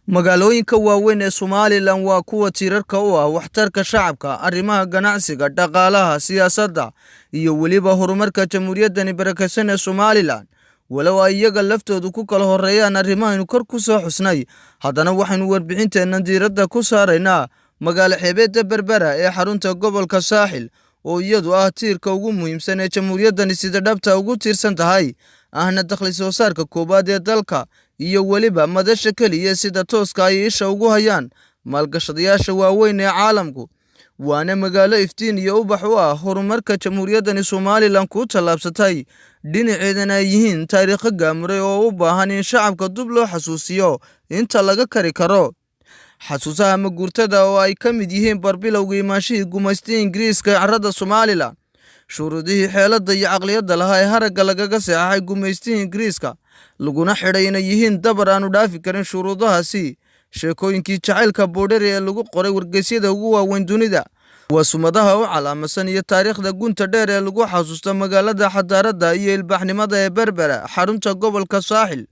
magaalooyinka waaweyn ee Somaliland waa kuwa tiirarka u ah waxtarka shacabka, arrimaha ganacsiga, dhaqaalaha, siyaasadda iyo weliba horumarka jamhuuriyaddani barakeysan ee Somaliland. walow ay iyaga laftoodu ku kala horeeyaan arrimahan kor ku soo xusnay, haddana waxaynu warbixinteenna diiradda ku saaraynaa magaalo xeebeedda Berbera ee xarunta gobolka Saaxil oo iyadu ah tiirka ugu muhiimsan ee jamhuuriyaddani sida dhabta ugu tiirsan tahay, ahna dakhli soo saarka koobaad ee dalka iyo weliba madasha keliya sida tooska ay isha ugu hayaan maalgashadayaasha waaweyn ee caalamku. waana magaalo iftiin iyo ubax u ah horumarka jamhuuriyaddani Somaliland ku tallaabsatay, dhinaceedana ay yihiin taariikho gaamuray oo u baahan in shacabka dib loo xasuusiyo inta laga kari karo. xasuusaha maguurtada oo ay ka mid yihiin barbilowgii imaanshihii gumaystii Ingiriiska ee carrada Somaliland, shuruudihii xeeladda iyo caqliyadda lahaa ee haragga lagaga saxaxay gumaystii Ingiriiska, laguna xidhay inay yihiin dabar aanu dhaafi karin shuruudahaasi. sheekooyinkii jacaylka boodhari ee lagu qoray wargeysyada ugu waaweyn dunida waa sumadaha u calaamasan iyo taariikhda gunta dheer ee lagu xasuusto magaalada xadaaradda iyo ilbaaxnimada ee Berbera, xarunta gobolka Saaxil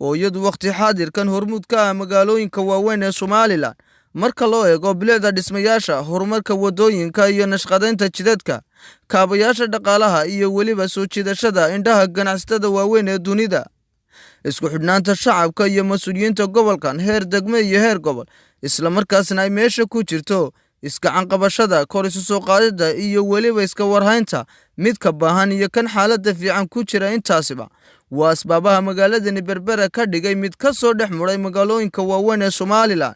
oo iyadu waqti xaadirkan hormuud ka ah magaalooyinka waaweyn ee Somaliland. marka loo eego bilicda dhismayaasha, horumarka wadooyinka iyo nashqadeynta jidadka, kaabayaasha dhaqaalaha iyo weliba soo jiidashada indhaha ganacsatada waaweyn ee dunida, isku xidhnaanta shacabka iyo mas'uuliyiinta gobolkan heer degme iyo heer gobol, isla markaasna ay meesha ku jirto iskacan qabashada, kor isu soo qaadida iyo weliba iska warhaynta midka baahan iyo kan xaaladda fiican ku jira. intaasiba waa asbaabaha magaaladani Berbera ka dhigay mid ka soo dhex muray magaalooyinka waaweyn ee Somaliland,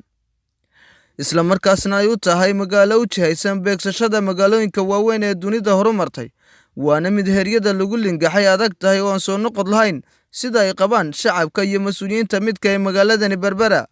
isla markaasna ay u tahay magaalo u jihaysan beegsashada magaalooyinka waaweyn ee dunida horumartay. waana mid heryada lagu lingaxay adag tahay oo aan soo noqod lahayn sida ay qabaan shacabka iyo mas'uuliyiinta midka ee magaaladani Berbera.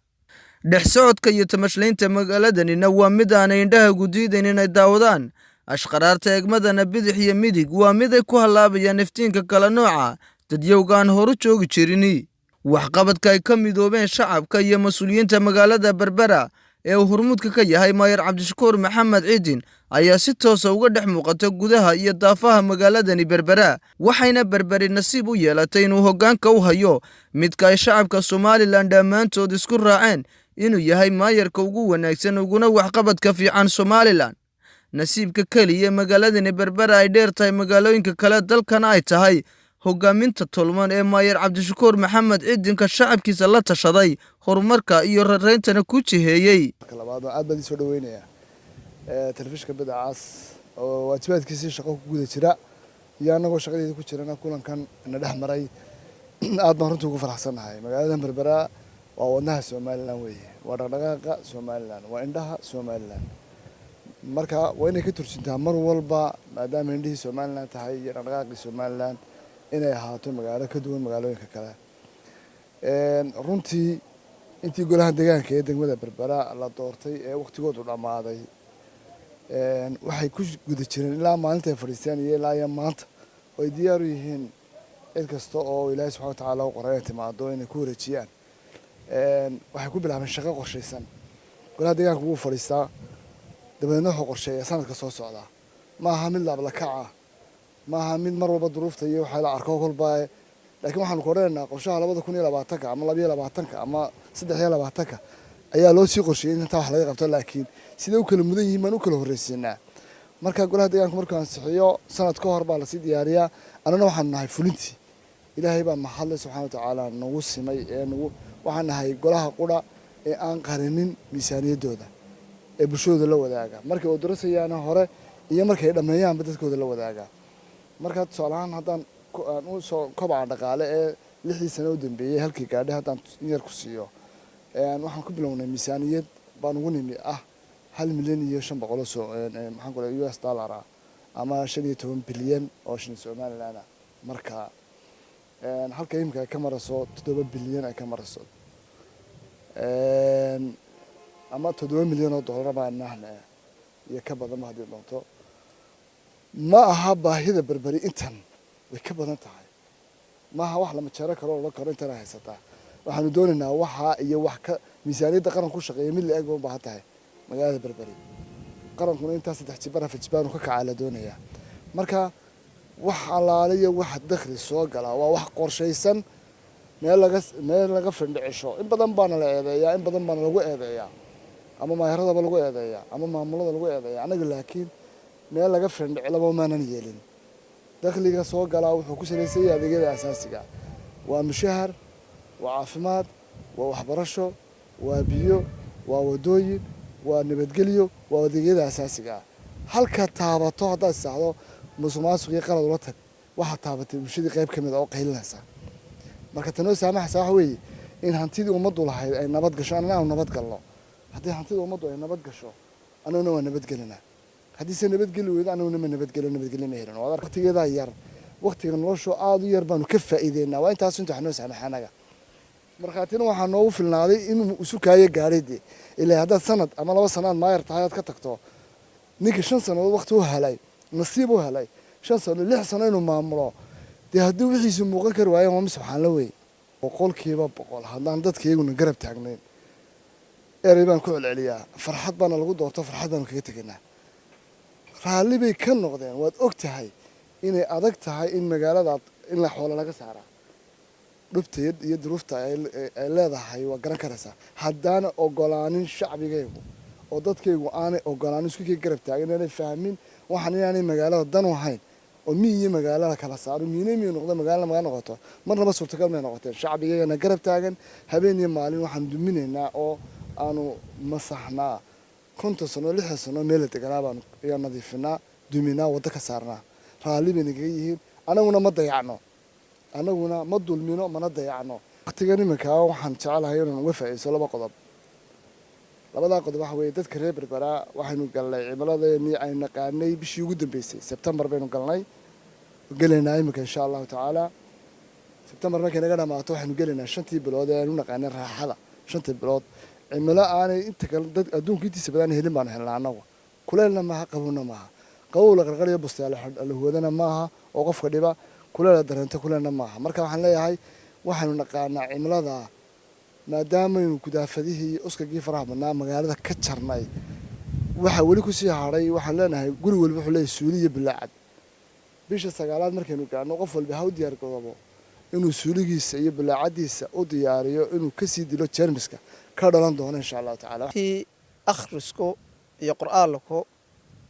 dhex socodka iyo tamashlaynta magaaladanina waa mid aanay indhaha gudiidayn inay daawadaan. ashqaraarta eegmadana bidix iyo midig waa mid ay ku hallaabayaan iftiinka kala nooca dadyowga aan horu joogi jirin. waxqabadka ay ka midoobeen shacabka iyo mas'uuliyiinta magaalada Berbera ee uu hormuudka ka yahay Mayor Cabdishakuur Maxamed Ciidin ayaa si toos ah uga dhex muuqata gudaha iyo daafaha magaaladani Berbera, waxayna Berberi nasiib u yeelatay inuu hoggaanka u hayo midka ay shacabka Somaliland dhammaantood isku raaceen inuu yahay maayarka ugu wanaagsan uguna waxqabadka fiican Somaliland. nasiibka keliya magaaladani Berbera ay dheer tahay magaalooyinka kale dalkana ay tahay hoggaaminta tolman ee Mayor Cabdishakuur Maxamed Ciidinka shacabkiisa la tashaday, horumarka iyo rareyntana ku jiheeyay. labaad aad baan soo dhaweynaya telefishinka Bidcaas oo waajibaadkiisa shaqo ku guda jira iyo anagoo shaqadeeda ku jirana kulankan na dhex maray aad baan runtii ugu faraxsanahay. magaalada Berbera waa wadnaha Somaliland weeye, waa dhaqdhaqaaqa Somaliland, waa indhaha Somaliland. marka waa inay ka turjintaa mar walba maadaama indhihii Somaliland tahay iyo dhaqdhaqaaqii Somaliland inay ahaato magaalo ka duwan magaalooyinka kale. runtii intii golaha deegaanka ee degmada Berbera la doortay ee waqtigoodu dhamaaday waxay ku guda jireen ilaa maalinta ay fadhiisteen iyo ilaa maanta oo ay diyaar u yihiin cid kasta oo Ilaahay subxaanahu wa tacaala u qoray timaado inay ku wareejiyaan. waxay ku bilaabeen shaqo qorshaysan. golaha deegaanka wuu fadhiistaa, dabeedna wuxuu qorsheeyaa sanadka soo socda. ma aha mid laab la kaca, ma aha mid mar walba duruufta iyo waxa la arko kolba, laakiin waxaanu qoreenaa qorshaha 2020 ama 2020 ama 2023 ayaa loo sii qorsheeyay inta wax laga qabto, laakiin sidee u kala mudan yihiin baan u kala horreysiinaa. marka golaha deegaanka markuu ansixiyo sanad ka hor baa la sii diyaariyaa. annana waxaan nahay fulintii. ilaahay baa mahadle subxaanahu wa tacaala nagu simay ee nagu waxaan nahay golaha qura ee aan qarinin miisaaniyaddooda ee bulshadooda la wadaaga markay oo darasayaan hore iyo markay dhameeyaanba dadkooda la wadaaga. marka tusaalahaan haddaan u soo kobaca dhaqaale ee 6 sano u dambeeyay halkii gaadhay haddaan yar ku siiyo waxaan ku bilownay miisaaniyad baan ugu nimi ah 1.5 milyan maxaan ku leeyahay US dollar ama 15 bilyan oo shilin Somaliland. marka halka imka ay ka maraso 7 bilyan ay ka maraso ama 7 milyan oo dollar baan nahnaa iyo ka badan ma hadii doonto. ma aha baahida Berberi intan way ka badan tahay. ma aha wax lama jaro karo la karo intan haysataa. waxaanu doonaynaa waxa iyo wax ka miisaaniyadda qaranku shaqeeyo mid la eeg oo baahan tahay magaalada Berberi. qarankuna intaas 3 jibar afjibaan ka kacala doonaya. marka wax alaaliyo wax dakhli soo gala waa wax qorshaysan meel laga findhicisho in badan baana la eedeeyaa in badan baana lagu eedeeyaa ama maayaradaba lagu eedeeyaa ama maamulada lagu eedeeyaa anaga laakiin meel laga findhici lama maanan yeelin dakhliga soo galaa wuxuu ku salaysan yahay adeegyada asaasiga waa mushahar waa caafimaad waa waxbarasho waa biyo waa wadooyin waa nabadgelyo waa adeegyada asaasiga halka taabato haddaad saxdo musuqmaasuqii qalad ula tag waxa taabatay bulshadii qayb ka mid ah oo qaylinaysa marka tanoo saamaxaysa waxa weeye in hantidii ummaddu lahayd ay nabad gasho annana nabad galno haddii hantida ummaddu ay nabad gasho annaguna waa nabadgelinaa haddii se nabadgeli weydo annaguna ma nabadgelo nabadgelina helin waqtigeedaa yar waqtiga noloshoo aada u yar baanu ka faa'iideynaa waa intaas inta wax noo saamaxa anaga markhaatina waxaa noogu filnaaday inuu isu kaayo gaadhay dee ilaa haddaad sanad ama 2 sanaad maayar tahay aad ka tagto ninka 5 sanadood waqti u helay nasiib u helay 5 sano 6 sano inuu maamulo dee haddii wixiisu muuqan kari waayeen waa subxaan la wey boqolkiiba boqol haddaan dadkayguna garab taagnayn erey baan ku celceliyaa farxad baana lagu doorto farxad baanu kaga tegaynaa raalli bay ka noqdeen waad og tahay inay adag tahay in magaalada in la xoolo laga saaraa dhubteed iyo duruufta ay leedahay waa garan karaysaa haddaana ogolaanin shacbigaygu oo dadkaygu aanay ogolaanin isku kii garab taagan inay fahmin waxaan inaanay magaalada dan u ahayn oo miyi magaalada kala saaro miyi noqdo magaalada noqoto marnaba suurtagal may noqoteen shacbigayna garab taagan habeen iyo maalin waxaan duminaynaa oo aanu masaxnaa 50 sano 60 sano meel deganaa baan iyo nadiifinaa duminaa wada ka saarnaa raalli bay naga yihiin anaguna ma dayacno anaguna ma dulmino mana dayacno waqtigan iminka waxaan jecelahay inaan uga faa'iideysto 2 qodob labada qodob waxa weeye dadka reer Berbera waxaynu galnay cimiladeennii ay naqaanay bishii ugu dambeysay September baynu galnay galeynaa iminka insha Allah taala September markay naga dhamaato waxaynu galeynaa 5 bilood ee aynu naqaanay raaxada 5 bilood cimilo aanay inta kale dad adduunka intiisa badan helin baan helnaa anagu kuleelna maaha qabowna maaha qabow la qarqariyo bustayaal la hoodana maaha oo qofka dhiba kuleel dareento kuleelna maaha marka waxaan leeyahay waxaanu naqaanaa cimilada maadaama aynu gudaafadihii uskagii faraha badnaa magaalada ka jarnay waxa weli ku sii haray waxaan leenahay guri walba wuxuu leeyahay suuli iyo bilaacad bisha 9aad markaynu gaarno qof walba ha u diyaar garoobo inuu suuligiisa iyo bilaacadiisa u diyaariyo inuu ka sii dilo jeermiska ka dhalan doono insha Allah taala akhrisku iyo quraanku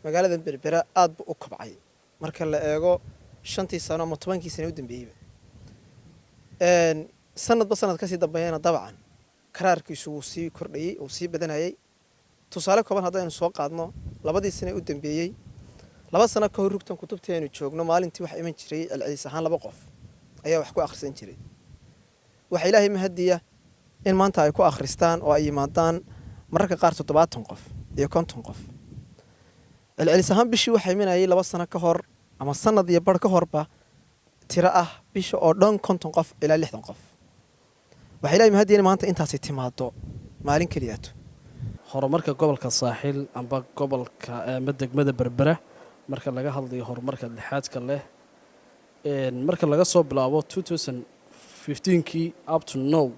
magaalada Berbera aad buu u kobcay marka la eego 5 sano ama 10 sano u dambeeyay sanadba sanad ka sii dambeeyana dabcan qaraarkiisu wuu sii kordhayay oo sii badanayay tusaale kooban haddaynu soo qaadno 2 sano u dambeeyay 2 sano ka hor rugtan kutubteenu joogno maalintii wax iman jiray celcelis ahaan 2 qof ayaa wax ku akhrisan jiray waxa Ilaahay mahadiya in maanta ay ku akhristaan oo ay yimaadaan mararka qaar 70 qof iyo 50 qof celcelis ahaan bishii waxa imanayay 2 sano ka hor ama sanad iyo bar ka horba tira ah bisha oo dhan 50 qof ilaa 60 qof waxa Ilaahay mahadiya in maanta intaas timaado maalin kaliyato horumarka gobolka saaxil amba gobolka degmada Berbera marka laga hadlayo horumarka lixaadka leh marka laga soo bilaabo 2015kii up to now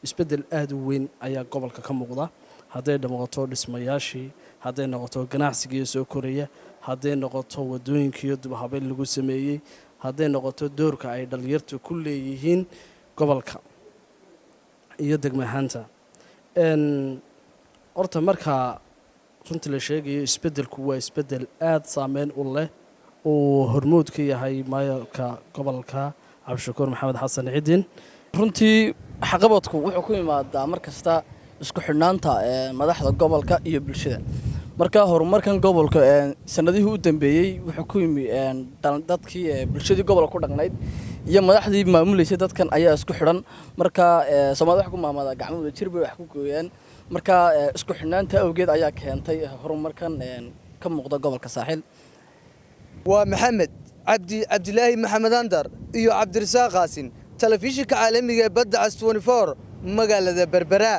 isbedel aad u weyn ayaa gobolka ka muuqda haday noqoto dhismayaashii haday noqoto ganacsiga soo koraya haday noqoto wadooyinkii dib habeen lagu sameeyay haday noqoto doorka ay dhalinyartu ku leeyihiin gobolka iyo degmahanta horta marka runtii la sheegayo isbedelku waa isbedel aad saameyn u leh oo hormood ka yahay maayarka gobolka Cabdishakuur Maxamed Xasan Ciidin runtii xaqabadku wuxuu ku imaadaa markasta isku xidhnaanta madaxda gobolka iyo bulshada marka horumarkan gobolka sanadihii u dambeeyay wuxuu ku yimi dadkii bulshadii gobolka ku dhaqnayd iyo madaxdii maamuleysay dadkan ayaa isku xidhan marka Soomaaliya wax ku maamada gacmahooda jir bay wax ku gooyaan marka isku xidhnaanta awgeed ayaa keentay horumarkan ka muuqda gobolka saaxil waa Maxamed Cabdilaahi Maxamed Andar iyo Cabdirasaaq Qaasin telefishinka caalamiga ee badda 24 magaalada Berbera.